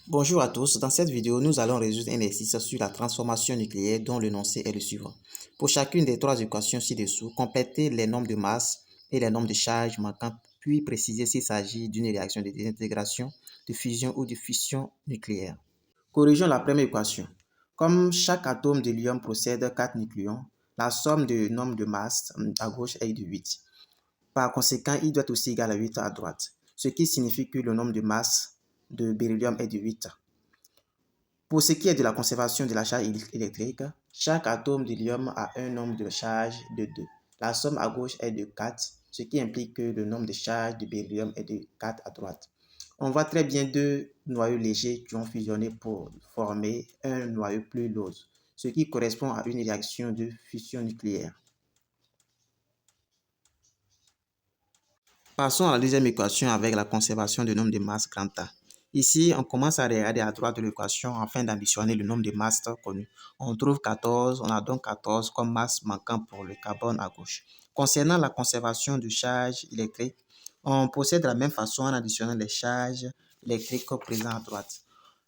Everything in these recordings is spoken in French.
Bonjour à tous, dans cette vidéo, nous allons résoudre un exercice sur la transformation nucléaire dont l'énoncé est le suivant. Pour chacune des trois équations ci-dessous, complétez les nombres de masse et les nombres de charge manquants, puis précisez s'il s'agit d'une réaction de désintégration, de fusion ou de fission nucléaire. Corrigeons la première équation. Comme chaque atome de l'ion possède 4 nucléons, la somme de nombre de masses à gauche est de 8. Par conséquent, il doit être aussi égal à 8 à droite, ce qui signifie que le nombre de masses de beryllium est de 8. Pour ce qui est de la conservation de la charge électrique, chaque atome de l'ion a un nombre de charge de 2. La somme à gauche est de 4, ce qui implique que le nombre de charges de beryllium est de 4 à droite. On voit très bien deux noyaux légers qui ont fusionné pour former un noyau plus lourd, ce qui correspond à une réaction de fusion nucléaire. Passons à la deuxième équation avec la conservation du nombre de masses grand A. Ici, on commence à regarder à droite de l'équation afin d'additionner le nombre de masses connues. On trouve 14, on a donc 14 comme masse manquant pour le carbone à gauche. Concernant la conservation de charge électrique, on procède de la même façon en additionnant les charges électriques présentes à droite.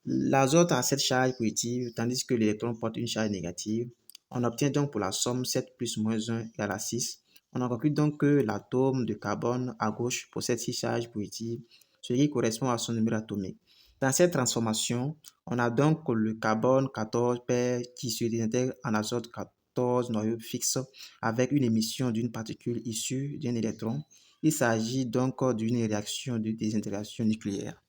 L'azote a cette charge positive, tandis que l'électron porte une charge négative. On obtient donc pour la somme 7 plus moins 1 égale à 6. On en conclut donc que l'atome de carbone à gauche possède 6 charges positives, ce qui correspond à son numéro atomique. Dans cette transformation, on a donc le carbone 14 qui se désintègre en azote 14 noyaux fixes avec une émission d'une particule issue d'un électron. Il s'agit donc d'une réaction de désintégration nucléaire.